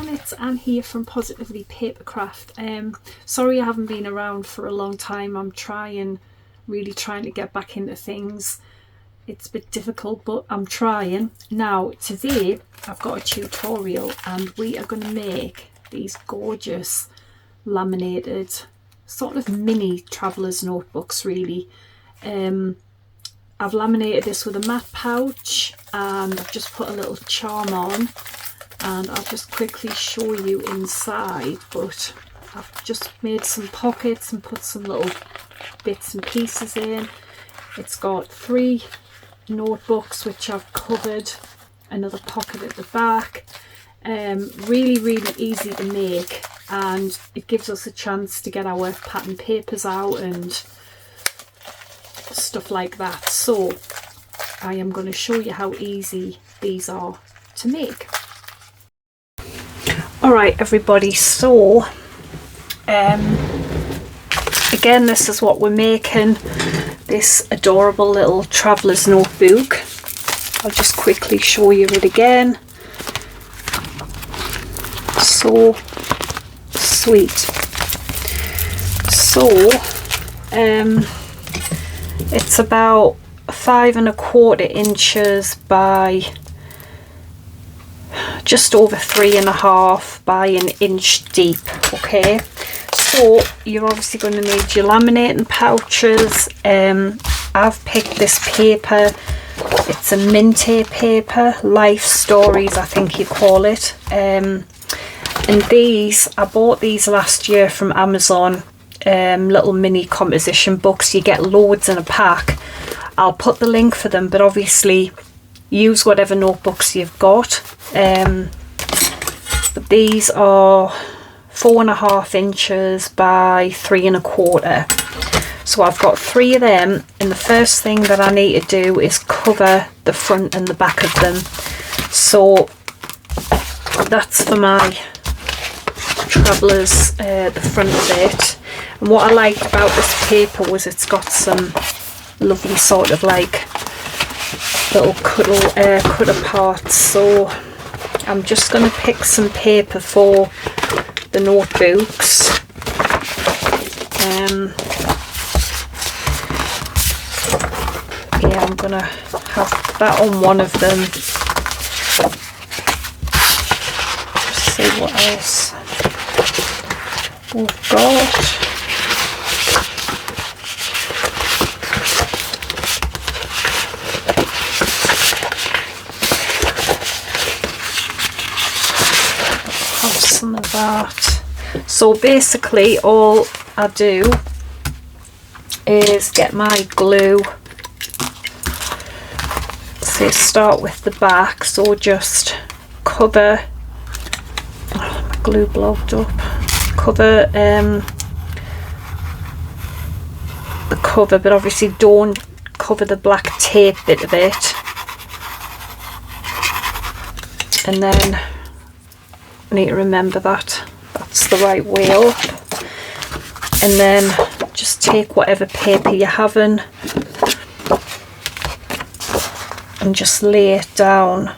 everyone, it's Anne here from Positively Papercraft. Sorry I haven't been around for a long time. I'm really trying to get back into things. It's a bit difficult, but I'm trying. Now today I've got a tutorial and we are going to make these gorgeous laminated sort of mini traveller's notebooks really. I've laminated this with a matte pouch and I've just put a little charm on, and I'll just quickly show you inside, but I've just made some pockets and put some little bits and pieces in. It's got 3 notebooks which I've covered, another pocket at the back. Really easy to make, and it gives us a chance to get our pattern papers out and stuff like that. So I am going to show you how easy these are to make. Alright everybody, so again, this is what we're making, this adorable little traveller's notebook. I'll just quickly show you it again. So sweet. So it's about 5 1/4 inches by just over 3.5 by 1 inch deep. Okay, so you're obviously going to need your laminating pouches. I've picked this paper, it's a Minty paper, Life Stories I think you call it, and these, I bought these last year from Amazon, little mini composition books. You get loads in a pack. I'll put the link for them, but obviously use whatever notebooks you've got. But these are 4.5 inches by 3 1/4. So I've got 3 of them, and the first thing that I need to do is cover the front and the back of them. So that's for my travellers, the front of it. And what I liked about this paper was it's got some lovely sort of like little cutter parts. So I'm just going to pick some paper for the notebooks. Yeah, I'm going to have that on one of them. Let's see what else we've got. Some of that. So basically all I do is get my glue. So start with the back, so just cover, oh, my glue blocked up, cover the cover, but obviously don't cover the black tape bit of it. And then I need to remember that that's the right way up, and then just take whatever paper you're having and just lay it down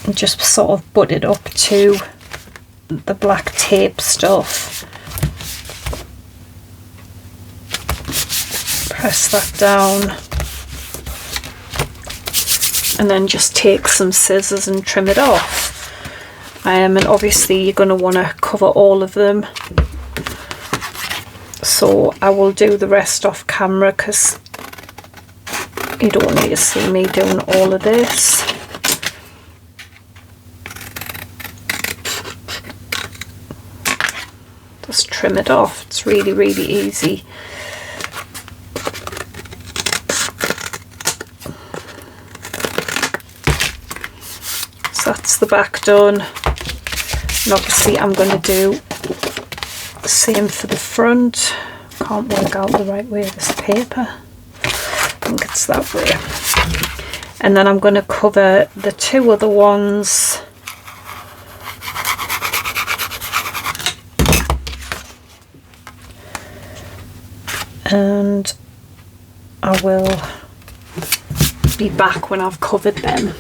and just sort of butt it up to the black tape stuff. Press that down and then just take some scissors and trim it off. And obviously you're going to want to cover all of them, so I will do the rest off camera because you don't need to see me doing all of this. Just trim it off, it's really easy. So that's the back done. And obviously I'm going to do the same for the front. Can't work out the right way of this paper. I think it's that way. And then I'm going to cover the 2 other ones. And I will be back when I've covered them.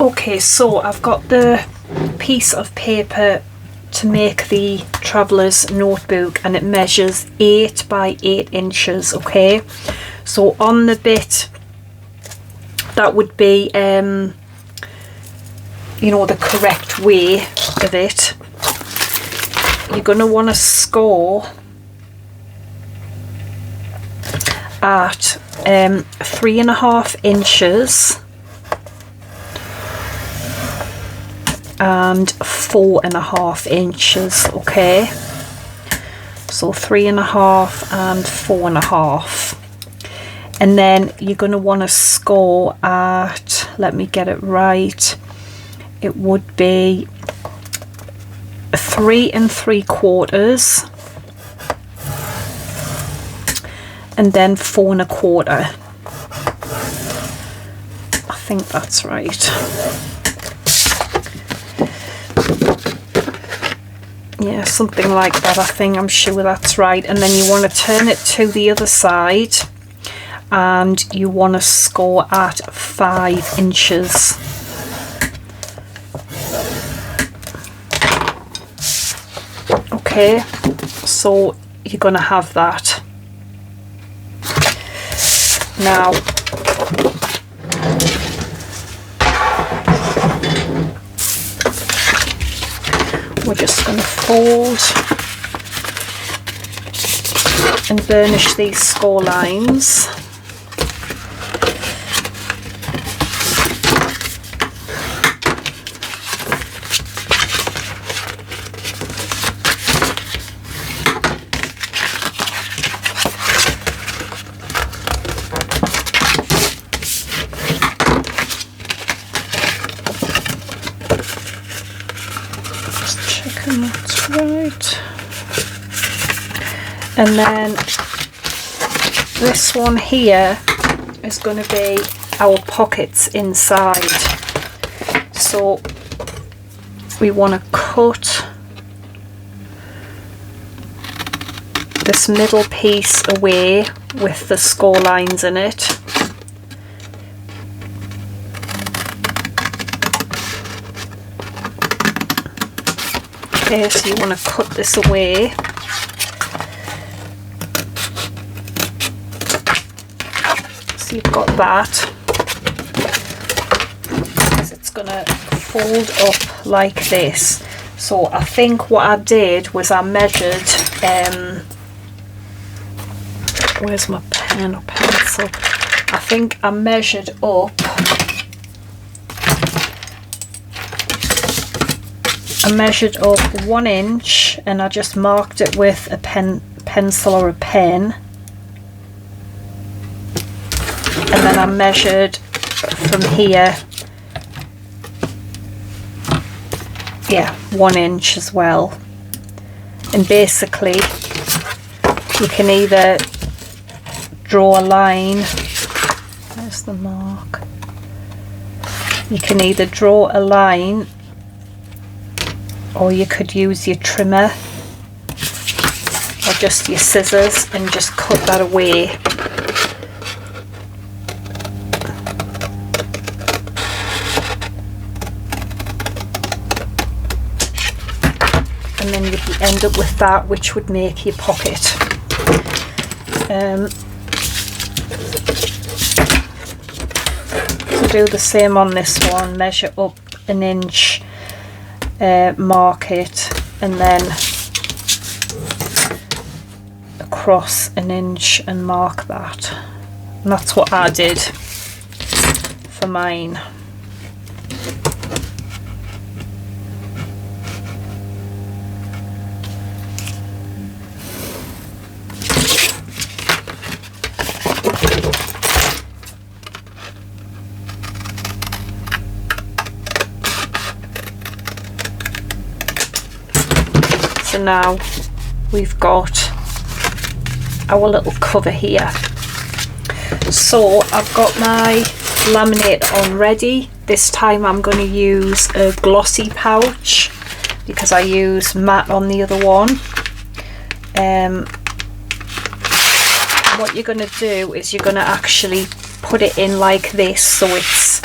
Okay, so I've got the piece of paper to make the traveller's notebook, and it measures 8 by 8 inches. Okay, so on the bit that would be you know, the correct way of it, you're going to want to score at 3.5 inches and 4.5 inches. Okay, so 3.5 and 4.5, and then you're going to want to score at, let me get it right, it would be 3 3/4 and then 4 1/4. I think that's right. Yeah, something like that. I think, I'm sure that's right. And then you want to turn it to the other side, and you want to score at 5 inches. Okay, so you're going to have that. Now, we're just going to fold and burnish these score lines. That's right. And then this one here is going to be our pockets inside. So we want to cut this middle piece away with the score lines in it. Okay, so you want to cut this away. So you've got that. So it's going to fold up like this. So I think what I did was I measured, where's my pen or pencil? I think I measured up I measured up 1 inch, and I just marked it with a pencil or a pen, and then I measured from here, yeah, 1 inch as well. And basically you can either draw a line, there's the mark, you can either draw a line, or you could use your trimmer or just your scissors and just cut that away. And then you'd end up with that, which would make your pocket. So do the same on this one, measure up 1 inch, mark it, and then across 1 inch and mark that. And that's what I did for mine. So now we've got our little cover here. So I've got my laminate on ready. This time I'm going to use a glossy pouch because I use matte on the other one. What you're going to do is you're going to actually put it in like this, so it's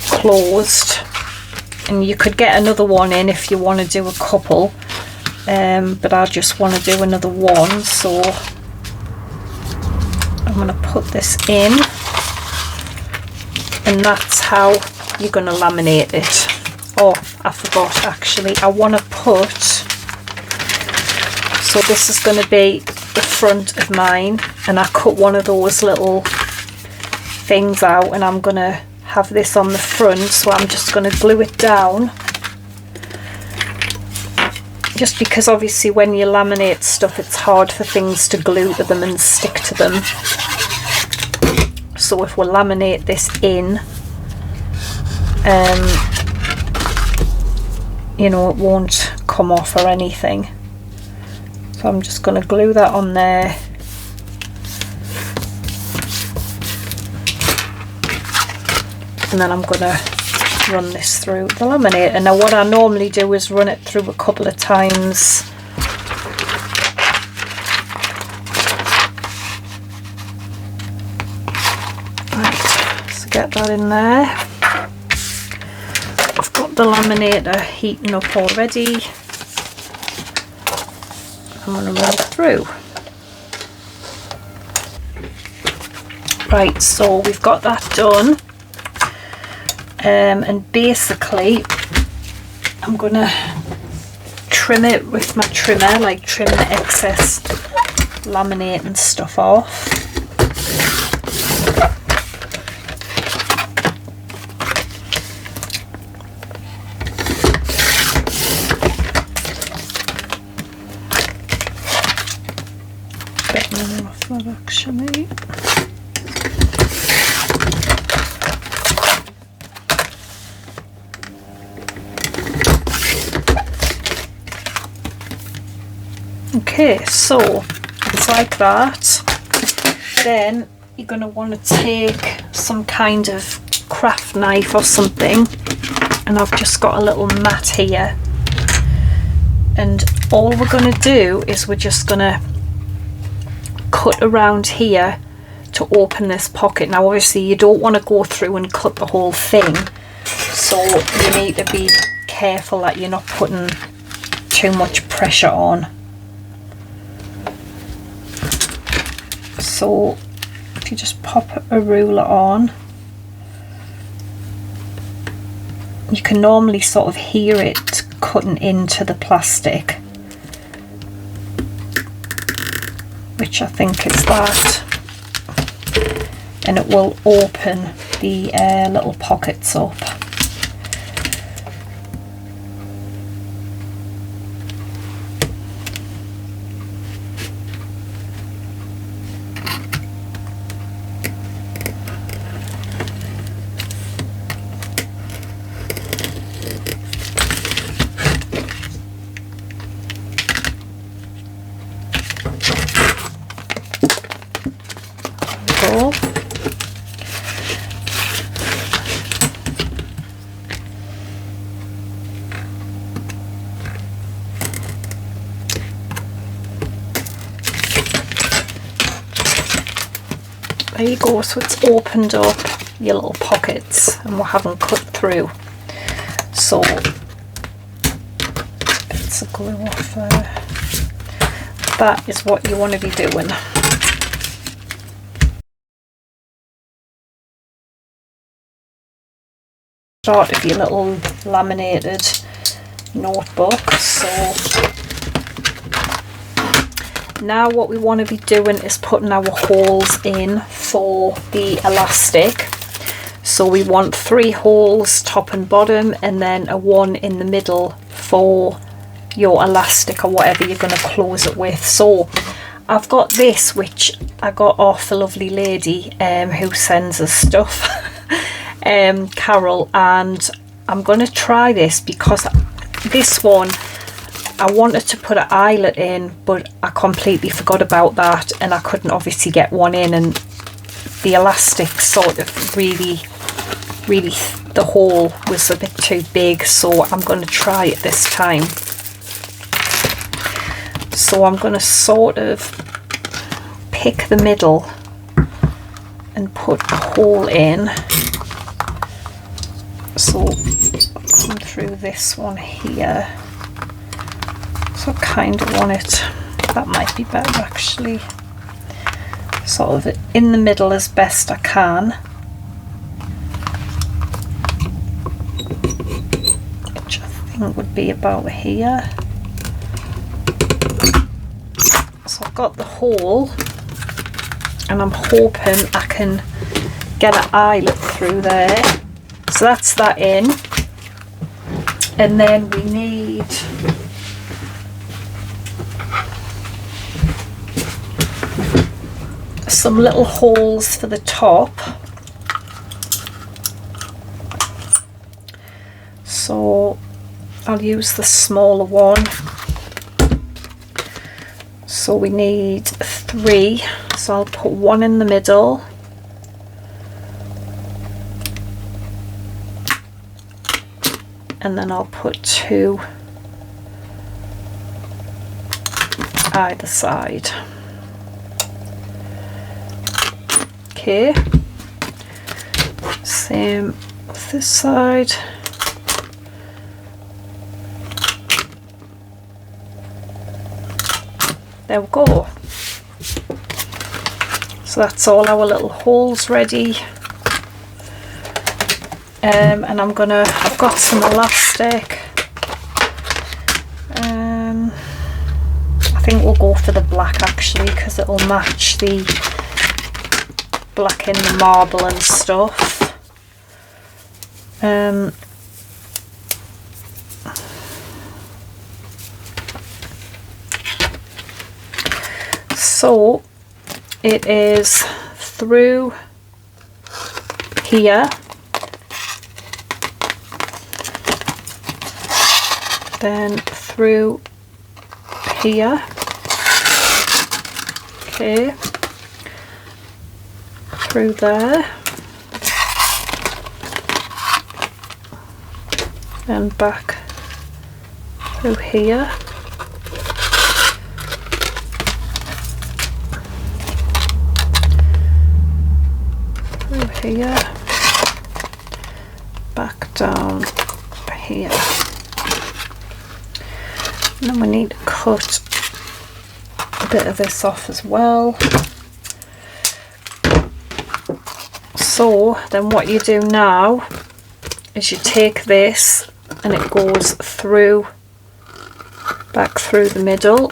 closed, and you could get another one in if you want to do a couple, but I just want to do another one, so I'm going to put this in, and that's how you're going to laminate it. Oh, I forgot actually, I want to put, so this is going to be the front of mine, and I cut one of those little things out, and I'm going to have this on the front, so I'm just going to glue it down, just because obviously when you laminate stuff it's hard for things to glue to them and stick to them. So if we laminate this in, you know, it won't come off or anything. So I'm just going to glue that on there. And then I'm going to run this through the laminator. Now what I normally do is run it through a couple of times. Right, so get that in there. I've got the laminator heating up already. I'm going to run it through. Right, so we've got that done. And basically I'm going to trim it with my trimmer, like trim the excess laminate and stuff off. Bit more off that actually. Okay, so it's like that. Then you're going to want to take some kind of craft knife or something, and I've just got a little mat here, and all we're going to do is we're just going to cut around here to open this pocket. Now obviously you don't want to go through and cut the whole thing, so you need to be careful that you're not putting too much pressure on. So if you just pop a ruler on, you can normally sort of hear it cutting into the plastic, which I think is that, and it will open the little pockets up. There you go, so it's opened up your little pockets and we haven't cut through. So bits of glue off there. That is what you want to be doing. Start of your little laminated notebook. So now what we want to be doing is putting our holes in for the elastic. So we want 3 holes top and bottom, and then a 1 in the middle for your elastic or whatever you're going to close it with. So I've got this, which I got off the lovely lady who sends us stuff, Carol, and I'm going to try this because this one I wanted to put an eyelet in, but I completely forgot about that, and I couldn't obviously get one in, and the elastic sort of really the hole was a bit too big, so I'm going to try it this time. So I'm going to sort of pick the middle and put a hole in, So come through this one here. So I kind of want it, that might be better actually, sort of in the middle as best I can. Which I think would be about here. So I've got the hole, and I'm hoping I can get an eyelet through there. So that's that in. And then we need some little holes for the top. So I'll use the smaller one. So we need 3. So I'll put 1 in the middle. And then I'll put 2 either side. Okay, same with this side. There we go. So that's all our little holes ready. And I've got some elastic. I think we'll go for the black actually, because it'll match the black in the marble and stuff. So it is through here, then through here, okay, through there, and back through here, through here, back down here. And then we need to cut a bit of this off as well. So then what you do now is you take this and it goes through, back through the middle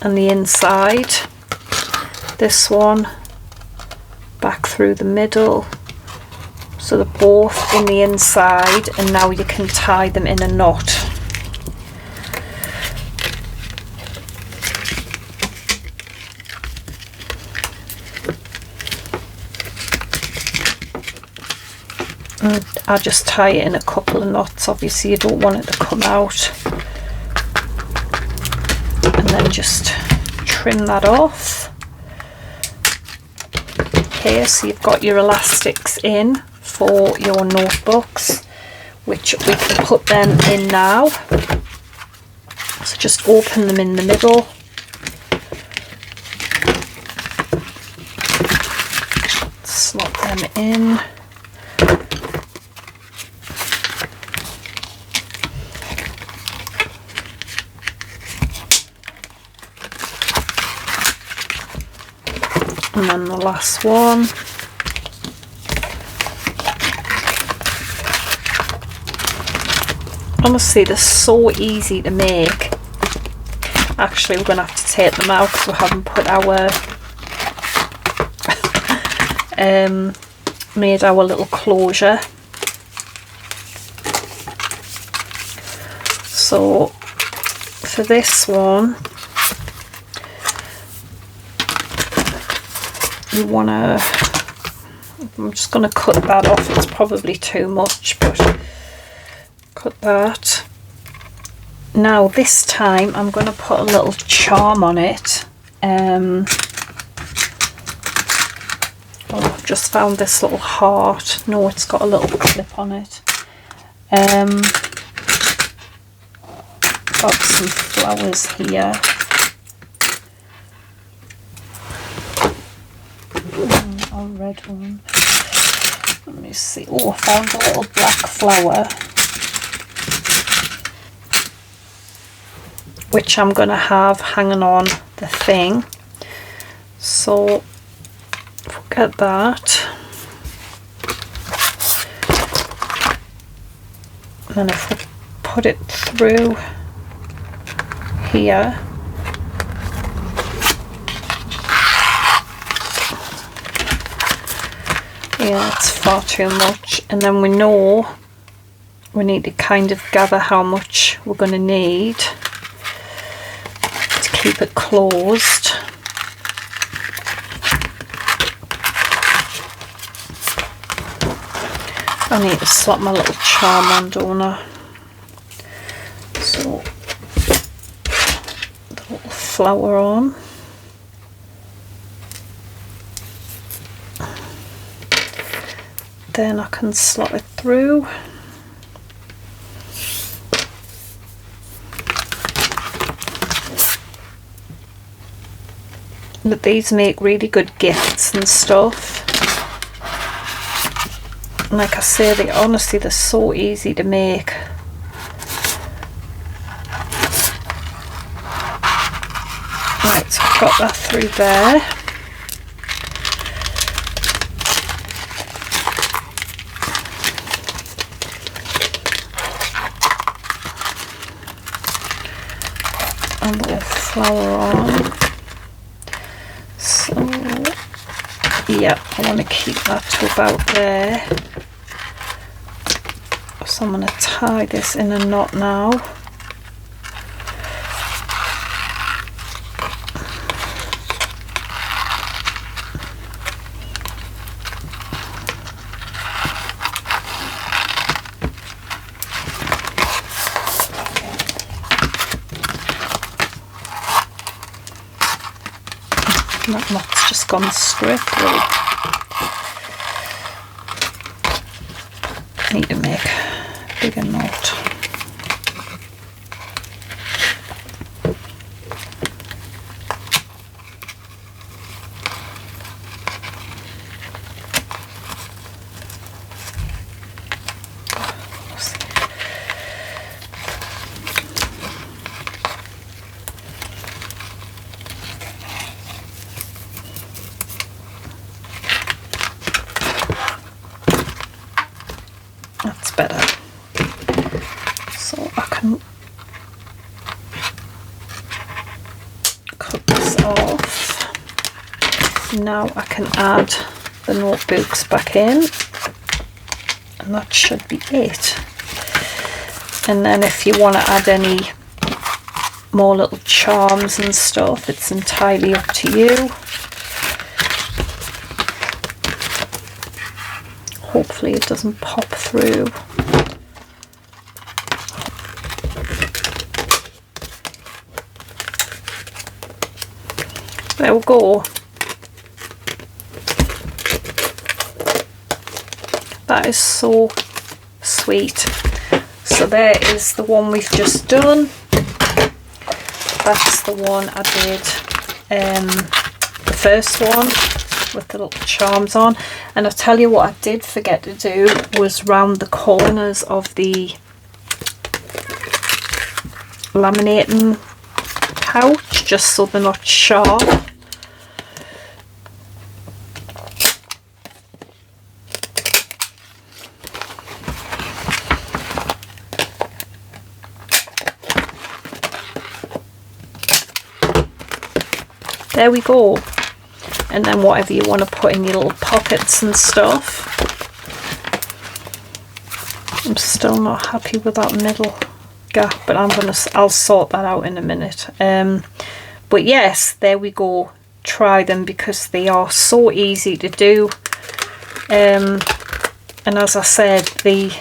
and the inside. This one back through the middle, so they're both in the inside, and now you can tie them in a knot. And I just tie it in a couple of knots, obviously you don't want it to come out, and then just trim that off. Okay, so you've got your elastics in for your notebooks, which we can put them in now. So just open them in the middle. Slot them in. And then the last one. Honestly, they're so easy to make. Actually, we're going to have to take them out because we haven't put our made our little closure. So for this one, you want to, I'm just going to cut that off, it's probably too much, but cut that. Now this time I'm going to put a little charm on it. Oh, I've just found this little heart. No, it's got a little clip on it. Got some flowers here. A red one. Let me see. Oh, I found a little black flower, which I'm going to have hanging on the thing. So forget that. And then if we put it through here, yeah, it's far too much. And then we know we need to kind of gather how much we're going to need to keep it closed. I need to slap my little charm on, don't I? So the little flower on. Then I can slot it through. But these make really good gifts and stuff. And like I say, they're so easy to make. Right, so I've got that through there. And a little flower on. So, yeah, I want to keep that to about there. So I'm going to tie this in a knot now. That knot's just gone straight through. Need to make a bigger knot. That's better. So I can cut this off. Now I can add the notebooks back in, and that should be it. And then if you want to add any more little charms and stuff, it's entirely up to you. Hopefully it doesn't pop through. There we go. That is so sweet. So there is the one we've just done. That's the one I did, the first one with the little charms on. And I'll tell you what I did forget to do was round the corners of the laminating pouch, just so they're not sharp. There we go. And then whatever you want to put in your little pockets and stuff. I'm still not happy with that middle gap, but I'll sort that out in a minute. But yes, there we go. Try them because they are so easy to do. And as I said, they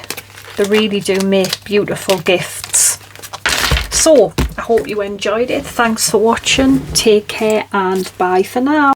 really do make beautiful gifts. So I hope you enjoyed it. Thanks for watching. Take care and bye for now.